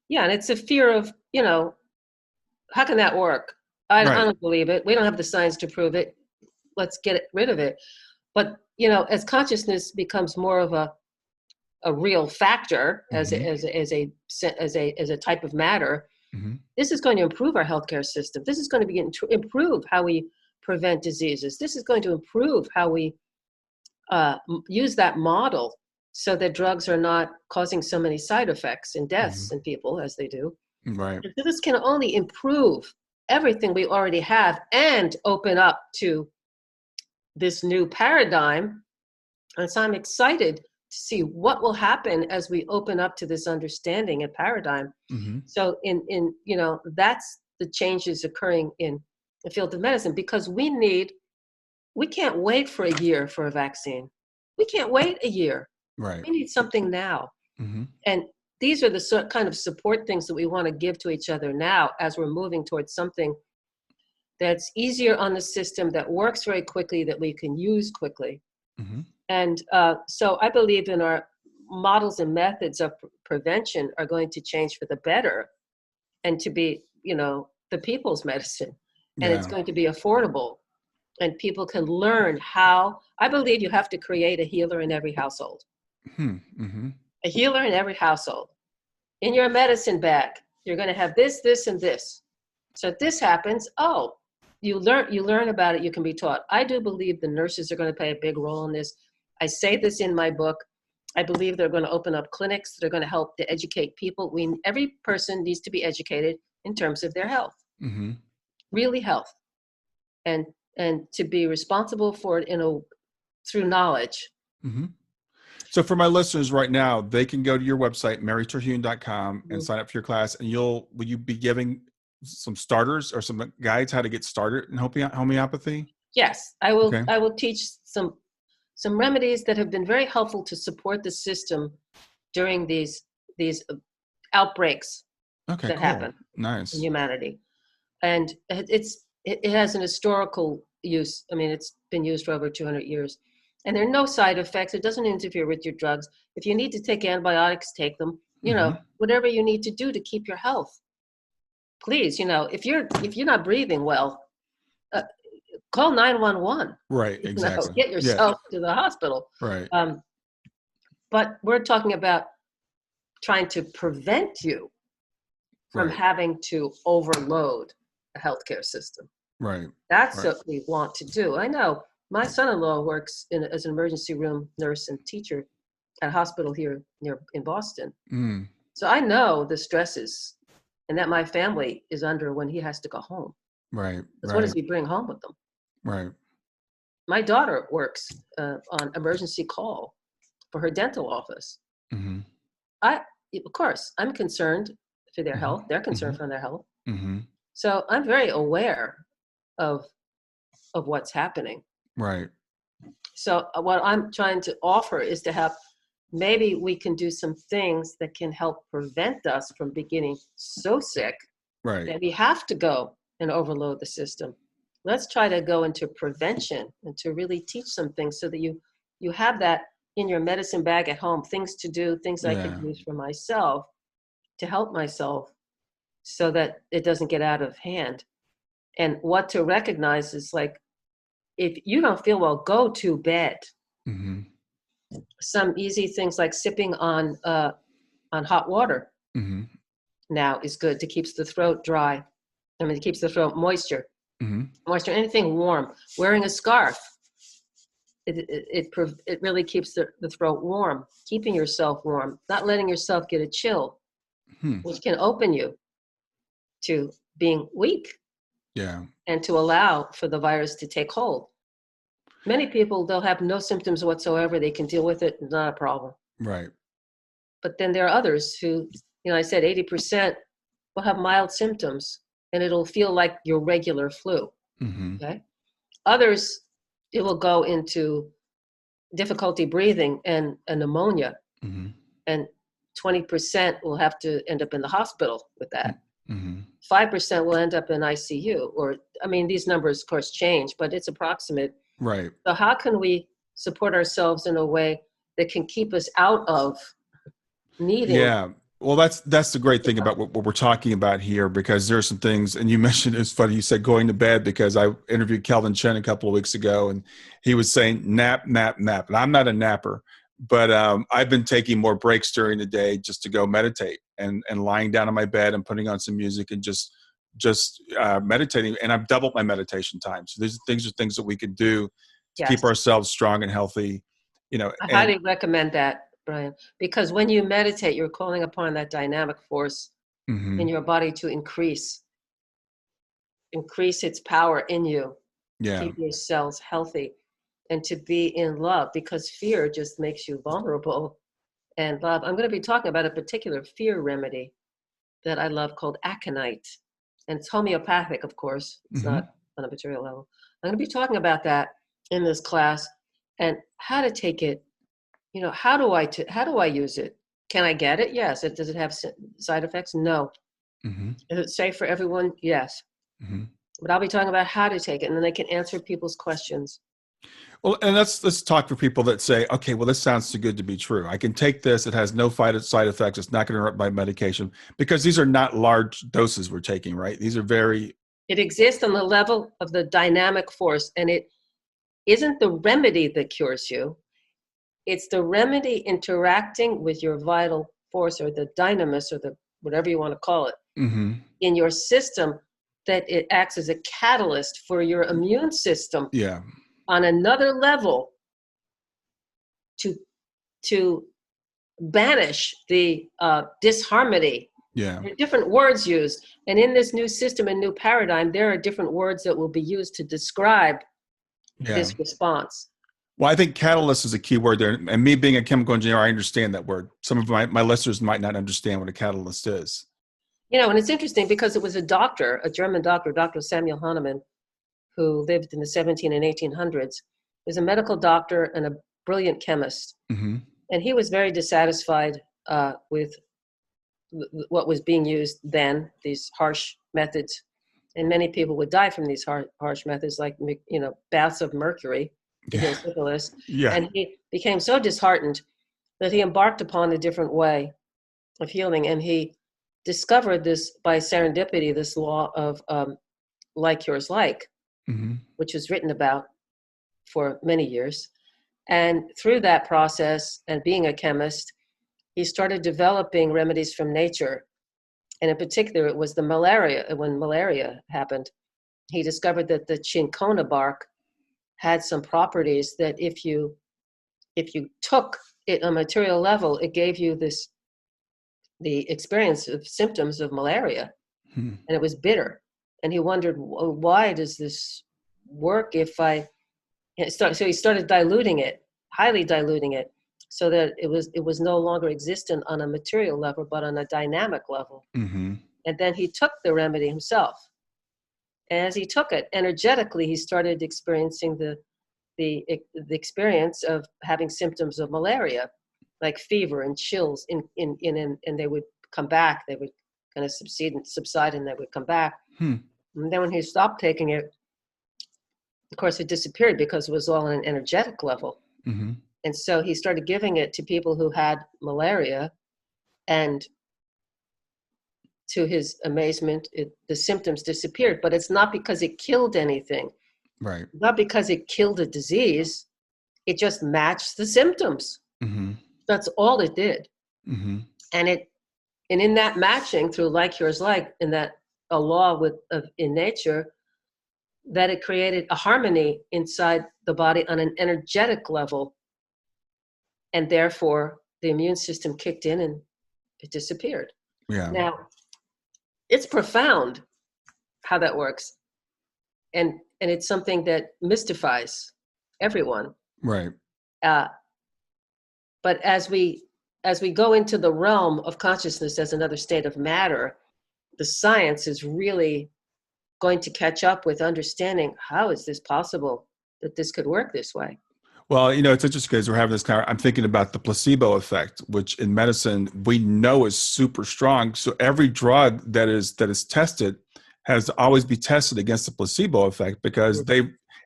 Yeah. And it's a fear of, you know, how can that work? I don't believe it. We don't have the science to prove it. Let's get rid of it. But, you know, as consciousness becomes more of a real factor as a type of matter, this is going to improve our healthcare system. This is going to begin to improve how we prevent diseases. This is going to improve how we use that model so that drugs are not causing so many side effects and deaths in people as they do. Right. And so this can only improve everything we already have and open up to this new paradigm. And so I'm excited to see what will happen as we open up to this understanding and paradigm. So in you know, that's the changes occurring in the field of medicine, because we can't wait for a year for a vaccine. We can't wait a year. Right. We need something now. And these are the kind of support things that we want to give to each other now as we're moving towards something that's easier on the system, that works very quickly, that we can use quickly. And so I believe in our models and methods of prevention are going to change for the better, and to be, you know, the people's medicine. And it's going to be affordable, and people can learn how. I believe you have to create a healer in every household. A healer in every household. In your medicine bag, you're going to have this, this, and this. So if this happens, you learn about it, you can be taught. I do believe the nurses are going to play a big role in this. I say this in my book. I believe they're going to open up clinics that are going to help to educate people. Every person needs to be educated in terms of their health, really health, and to be responsible for it through knowledge. So for my listeners right now, they can go to your website, maryterhune.com, and sign up for your class. And will you be giving some starters or some guides how to get started in homeopathy? Yes, I will. Okay. I will teach some remedies that have been very helpful to support the system during these outbreaks that happen in humanity. And it has an historical use. I mean, it's been used for over 200 years. And there are no side effects. It doesn't interfere with your drugs. If you need to take antibiotics, take them. You know, whatever you need to do to keep your health. Please, you know, if you're not breathing well, call 911. Right, exactly. Get yourself to the hospital. Right. But we're talking about trying to prevent you from having to overload the healthcare system. Right. That's what we want to do. I know my son-in-law works as an emergency room nurse and teacher at a hospital here in Boston. So I know the stresses and that my family is under when he has to go home. Right. Because what does he bring home with them? Right. My daughter works on emergency call for her dental office. Of course, I'm concerned for their health. They're concerned for their health. So I'm very aware of what's happening. Right. So what I'm trying to offer is to have maybe we can do some things that can help prevent us from beginning so sick Right. that we have to go and overload the system. Let's try to go into prevention and to really teach some things so that you have that in your medicine bag at home, things to do, things I can Yeah. use for myself to help myself so that it doesn't get out of hand. And what to recognize is like, if you don't feel well, go to bed. Mm-hmm. Some easy things like sipping on hot water Mm-hmm. now is good to keeps the throat dry. I mean, it keeps the throat moisture. Mm-hmm. Moisture, anything warm. Wearing a scarf, it really keeps the throat warm. Keeping yourself warm, not letting yourself get a chill, Hmm. which can open you to being weak Yeah. and to allow for the virus to take hold. Many people, they'll have no symptoms whatsoever. They can deal with it, not a problem. Right. But then there are others who, I said 80% will have mild symptoms and it'll feel like your regular flu. Mm-hmm. Okay. Others, it will go into difficulty breathing and a pneumonia. Mm-hmm. And 20% will have to end up in the hospital with that. Mm-hmm. 5% will end up in ICU. Or, I mean, these numbers, of course, change, but it's approximate. Right. So how can we support ourselves in a way that can keep us out of needing? Yeah. Well, that's the great thing about what we're talking about here, because there are some things, and you mentioned, it's funny you said going to bed, because I interviewed Calvin Chen a couple of weeks ago, and he was saying nap, nap, nap. And I'm not a napper, but I've been taking more breaks during the day just to go meditate and lying down on my bed and putting on some music and just meditating. And I've doubled my meditation time. So these things are things that we can do to Yes. keep ourselves strong and healthy. I And highly recommend that, Brian, because when you meditate, you're calling upon that dynamic force mm-hmm. in your body to increase its power in you, Yeah. keep your cells healthy, and to be in love, because fear just makes you vulnerable. And love, I'm going to be talking about a particular fear remedy that I love called aconite. And it's homeopathic, of course. It's Mm-hmm. not on a material level. I'm going to be talking about that in this class and how to take it. How do I use it? Can I get it? Yes. Does it have side effects? No. Mm-hmm. Is it safe for everyone? Yes. Mm-hmm. But I'll be talking about how to take it, and then they can answer people's questions. Well, and let's talk for people that say, okay, well, this sounds too good to be true. I can take this; it has no side effects. It's not going to interrupt my medication, because these are not large doses we're taking, right? These are very. It exists on the level of the dynamic force, and it isn't the remedy that cures you. It's the remedy interacting with your vital force, or the dynamis, or the whatever you want to call it, Mm-hmm. in your system, that it acts as a catalyst for your immune system Yeah. on another level to banish the disharmony. Yeah. There are different words used. And in this new system and new paradigm, there are different words that will be used to describe Yeah. this response. Well, I think catalyst is a key word there. And me being a chemical engineer, I understand that word. Some of my listeners might not understand what a catalyst is. And it's interesting because it was a German doctor, Dr. Samuel Hahnemann, who lived in the 17 and 1800s. He was a medical doctor and a brilliant chemist. Mm-hmm. And he was very dissatisfied with what was being used then, these harsh methods. And many people would die from these harsh methods, like, baths of mercury to heal syphilis. Yeah. And he became so disheartened that he embarked upon a different way of healing. And he discovered this by serendipity, this law of like cures like, Mm-hmm. which was written about for many years. And through that process, and being a chemist, he started developing remedies from nature. And in particular, it was when malaria happened. He discovered that the cinchona bark had some properties that if you took it on a material level, it gave you the experience of symptoms of malaria. Hmm. And it was bitter. And he wondered, why does this work so he started diluting it, highly diluting it, so that it was no longer existent on a material level, but on a dynamic level. Mm-hmm. And then he took the remedy himself. And as he took it energetically, he started experiencing the experience of having symptoms of malaria. like fever and chills and they would come back. They would kind of subside and they would come back. And then when he stopped taking it, of course, it disappeared because it was all on an energetic level. Mm-hmm. And so he started giving it to people who had malaria, and to his amazement, the symptoms disappeared. But it's not because it killed anything. Right. Not because it killed a disease. It just matched the symptoms. Mm-hmm. That's all it did. Mm-hmm. And in that matching through like cures like, in that a law in nature, that it created a harmony inside the body on an energetic level. And therefore, the immune system kicked in and it disappeared. Yeah. Now, it's profound how that works. And it's something that mystifies everyone. Right. But as we go into the realm of consciousness as another state of matter, the science is really going to catch up with understanding, how is this possible that this could work this way? Well, it's interesting because we're having this I'm thinking about the placebo effect, which in medicine we know is super strong. So every drug that is tested has to always be tested against the placebo effect, because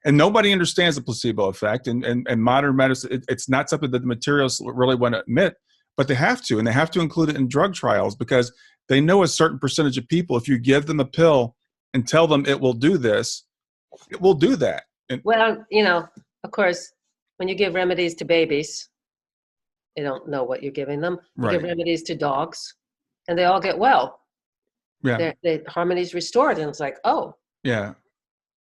and nobody understands the placebo effect. And modern medicine, it's not something that the materials really want to admit, but they have to, and they have to include it in drug trials, because they know a certain percentage of people, if you give them a pill and tell them it will do this, it will do that. Well, of course, when you give remedies to babies, they don't know what you're giving them. You give remedies to dogs, and they all get well. Yeah. The harmony's restored, and it's like, oh, yeah,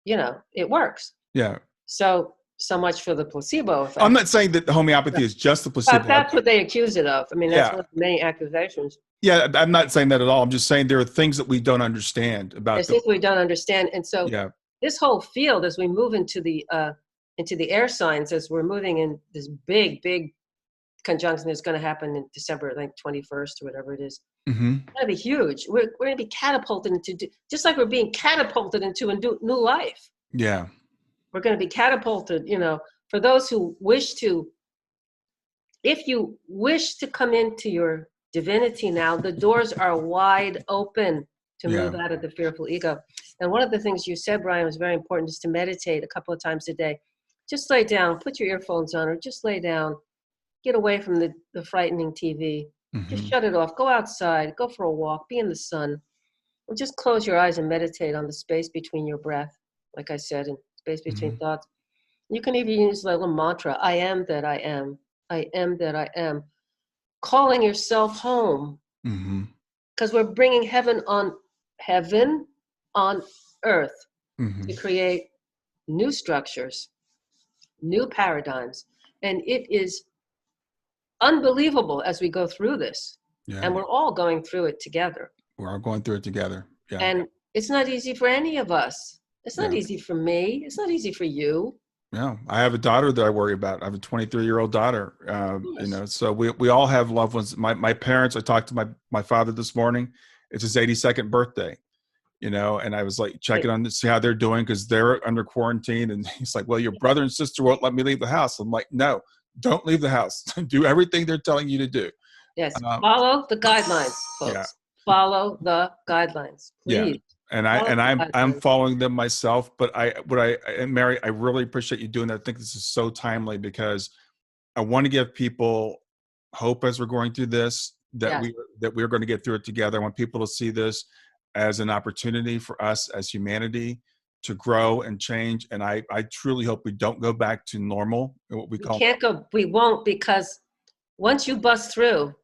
it works. Yeah. So much for the placebo effect. I'm not saying that the homeopathy is just the placebo effect. That's what they accuse it of. I mean, that's one of the many accusations. Yeah, I'm not saying that at all. I'm just saying there are things that we don't understand about. There's things we don't understand, and so this whole field, as we move into the air signs, as we're moving in this big conjunction that's going to happen in December, I think 21st or whatever it is. Mm-hmm. It's going to be huge. We're going to be catapulted into, just like we're being catapulted into a new life. Yeah. We're going to be catapulted, for those who wish to. If you wish to come into your divinity now, the doors are wide open to move out of the fearful ego. And one of the things you said, Brian, was very important, is to meditate a couple of times a day. Just lay down, put your earphones on, or just lay down, get away from the frightening TV. Mm-hmm. Just shut it off, go outside, go for a walk, be in the sun, or just close your eyes and meditate on the space between your breath, like I said, and space between thoughts. You can even use a little mantra, I am that I am, I am that I am, calling yourself home. Because we're bringing heaven on earth to create new structures, new paradigms. And it is unbelievable as we go through this. Yeah. And we're all going through it together. We're all going through it together. Yeah. And it's not easy for any of us. It's not easy for me. It's not easy for you. Yeah. I have a daughter that I worry about. I have a 23-year-old daughter. So we all have loved ones. My parents, I talked to my father this morning. It's his 82nd birthday. And I was like checking on to see how they're doing, because they're under quarantine. And he's like, well, your brother and sister won't let me leave the house. I'm like, no, don't leave the house. Do everything they're telling you to do. Yes. Follow the guidelines, folks. Yeah. Follow the guidelines, please. Yeah. And I'm following them myself. But Mary, I really appreciate you doing that. I think this is so timely, because I want to give people hope as we're going through this, that we're going to get through it together. I want people to see this as an opportunity for us as humanity to grow and change. And I truly hope we don't go back to normal, what we call. We won't, because once you bust through,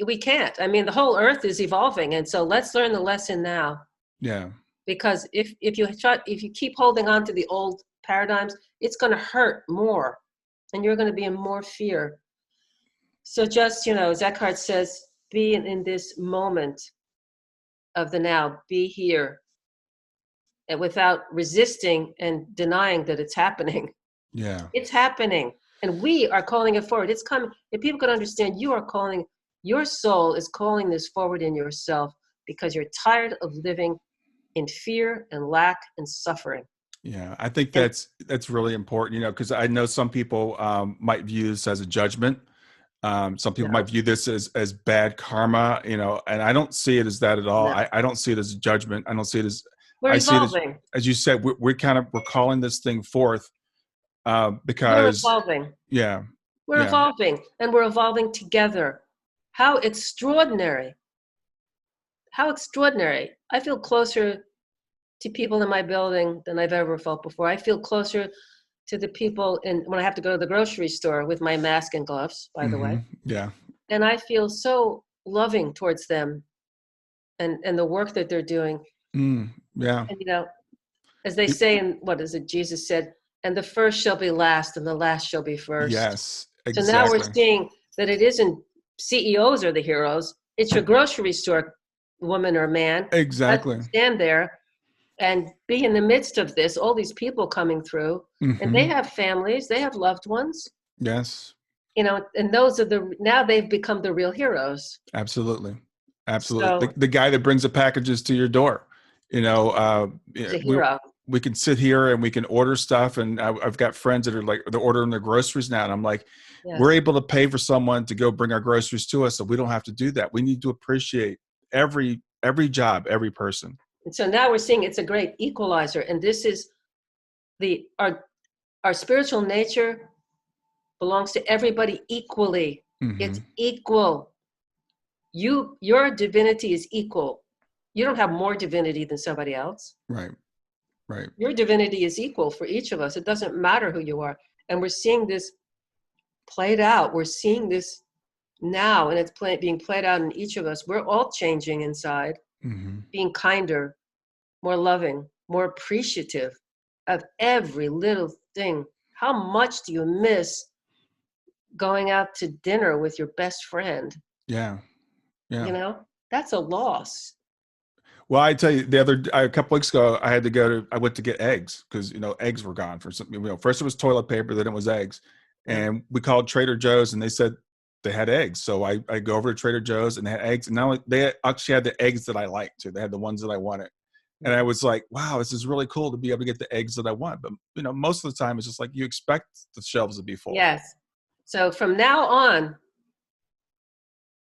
we can't. I mean, the whole earth is evolving. And so let's learn the lesson now. Yeah. Because if you keep holding on to the old paradigms, it's going to hurt more, and you're going to be in more fear. So just, as Eckhart says, be in this moment of the now, be here, and without resisting and denying that it's happening. Yeah. It's happening, and we are calling it forward. It's coming. If people could understand, your soul is calling this forward in yourself, because you're tired of living in fear and lack and suffering. Yeah, I think that's really important, because I know some people might view this as a judgment. Some people No, might view this as bad karma, and I don't see it as that at all. no. I don't see it as judgment. I don't see it as, We're I see it evolving. as you said, we're calling this thing forth, We're because, evolving. yeah, We're yeah. evolving, and we're evolving together. How extraordinary. How extraordinary. I feel closer to people in my building than I've ever felt before. I feel closer to the people when I have to go to the grocery store with my mask and gloves, by the way. Yeah. And I feel so loving towards them and the work that they're doing. Yeah. And, as they say in, what is it, Jesus said, and the first shall be last and the last shall be first. Yes, So now we're exactly. seeing that it isn't CEOs are the heroes. It's your grocery store woman or man. Has to Exactly. stand there and be in the midst of this, all these people coming through, and they have families, they have loved ones, Yes, and those are now they've become the real heroes. absolutely. Absolutely. So The guy that brings the packages to your door, he's a we hero. we can sit here and we can order stuff, and I've got friends that are like, they're ordering their groceries now, and I'm like, we're Yes. able to pay for someone to go bring our groceries to us, so we don't have to do that. We need to appreciate every job, every person. And so now we're seeing it's a great equalizer, and this is our spiritual nature belongs to everybody equally. It's equal. Your divinity is equal. You don't have more divinity than somebody else. Right. Right. Your divinity is equal for each of us. It doesn't matter who you are. And we're seeing this played out. We're seeing this now, and it's being played out in each of us. We're all changing inside, being kinder, more loving, more appreciative of every little thing. How much do you miss going out to dinner with your best friend? Yeah. Yeah. That's a loss. Well, I tell you, a couple weeks ago, I went to get eggs because, eggs were gone for something. First it was toilet paper, then it was eggs. Yeah. And we called Trader Joe's and they said they had eggs. So I go over to Trader Joe's and they had eggs. And now they actually had the eggs that I liked too. They had the ones that I wanted. And I was like, wow, this is really cool to be able to get the eggs that I want. But, most of the time it's just like you expect the shelves to be full. Yes. So from now on,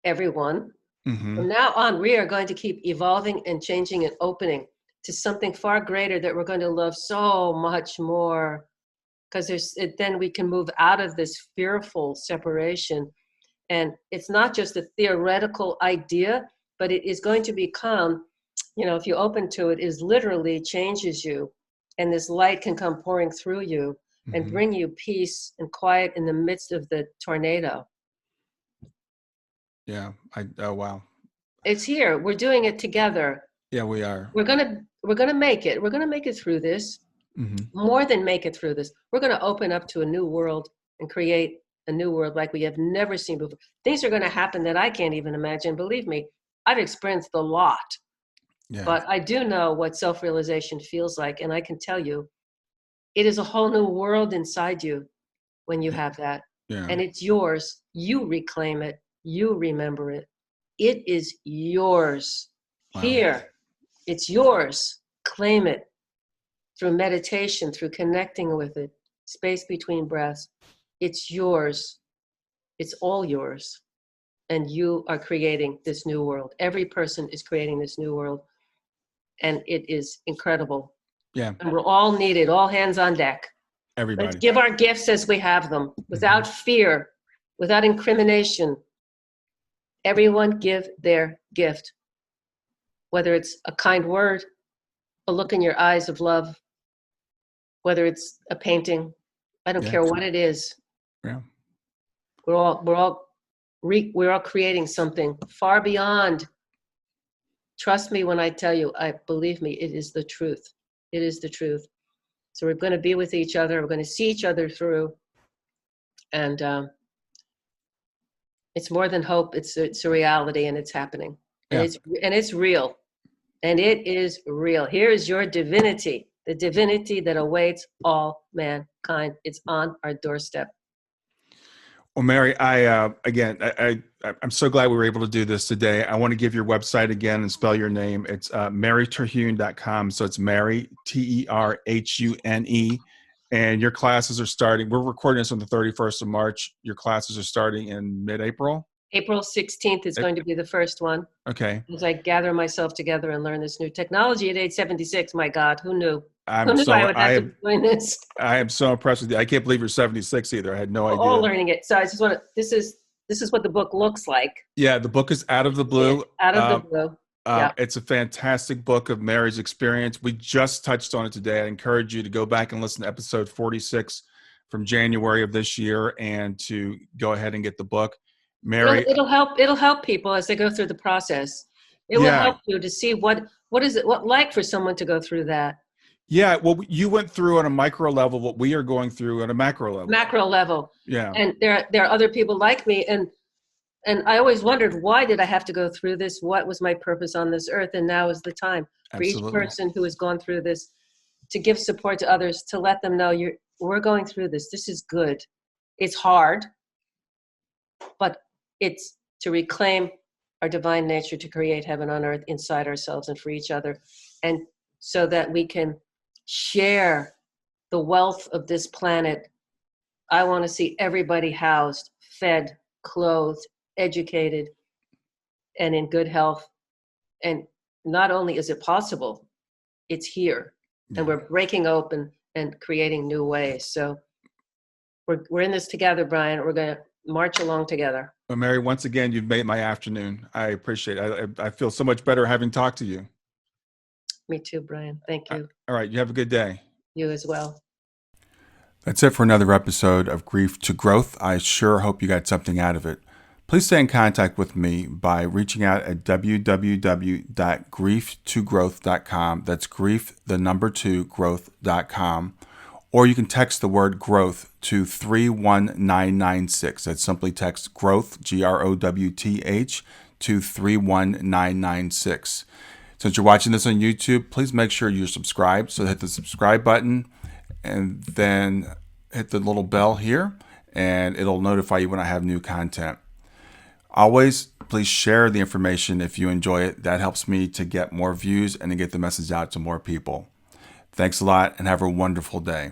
everyone, from now on, we are going to keep evolving and changing and opening to something far greater that we're going to love so much more, because then we can move out of this fearful separation. And it's not just a theoretical idea, but it is going to become, if you open to it, is literally changes you. And this light can come pouring through you and bring you peace and quiet in the midst of the tornado. Yeah. Oh, wow. It's here. We're doing it together. Yeah, we are. We're gonna make it. We're gonna make it through this. More than make it through this. We're gonna open up to a new world and create a new world like we have never seen before. Things are gonna happen that I can't even imagine. Believe me, I've experienced a lot. Yeah. But I do know what self-realization feels like, and I can tell you, it is a whole new world inside you when you have that. Yeah. And it's yours. You reclaim it. You remember it. It is yours. Wow. Here, it's yours. Claim it through meditation, through connecting with it, space between breaths. It's yours. It's all yours. And you are creating this new world. Every person is creating this new world. And it is incredible. Yeah. And we're all needed, all hands on deck. Everybody. Let's give our gifts as we have them, without fear, without incrimination. Everyone give their gift, whether it's a kind word, a look in your eyes of love, whether it's a painting. I don't care what it is. Yeah. We're all creating something far beyond. Trust me when I tell you, believe me, it is the truth. It is the truth. So we're going to be with each other. We're going to see each other through. And it's more than hope. It's a reality, and it's happening. And it's real. And it is real. Here is your divinity, the divinity that awaits all mankind. It's on our doorstep. Well, Mary, I'm so glad we were able to do this today. I want to give your website again and spell your name. It's maryterhune.com. So it's Mary, Terhune. And your classes are starting. We're recording this on the 31st of March. Your classes are starting in mid-April. April 16th is going to be the first one. Okay. As I gather myself together and learn this new technology at age 76, my God, who knew? Who knew I would have to be doing this? I am so impressed with you. I can't believe you're 76 either. I had no idea. All learning it. So I just want to, this is what the book looks like. Yeah, the book is Out of the Blue. Out of the Blue. Yeah. It's a fantastic book of Mary's experience. We just touched on it today. I encourage you to go back and listen to episode 46 from January of this year and to go ahead and get the book. Mary, it'll help people as they go through the process. It will help you to see what is it like for someone to go through that. Yeah, well, you went through on a micro level what we are going through on a macro level. Macro level. Yeah. And there are other people like me, and I always wondered, why did I have to go through this? What was my purpose on this earth? And now is the time for each person who has gone through this to give support to others, to let them know we're going through this. This is good. It's hard, but it's to reclaim our divine nature, to create heaven on earth inside ourselves and for each other, and so that we can share the wealth of this planet. I want to see everybody housed, fed, clothed, educated, and in good health. And not only is it possible, it's here. Yeah. And we're breaking open and creating new ways. So we're in this together, Brian. We're going to march along together. Well, Mary, once again, you've made my afternoon. I appreciate it. I feel so much better having talked to you. Me too, Brian. Thank you. All right. You have a good day. You as well. That's it for another episode of Grief to Growth. I sure hope you got something out of it. Please stay in contact with me by reaching out at www.grieftogrowth.com. That's grief, the number 2, growth.com. Or you can text the word growth to 31996. That's simply text growth, GROWTH, to 31996. Since you're watching this on YouTube, please make sure you're subscribed. So hit the subscribe button and then hit the little bell here, and it'll notify you when I have new content. Always, please share the information if you enjoy it. That helps me to get more views and to get the message out to more people. Thanks a lot and have a wonderful day.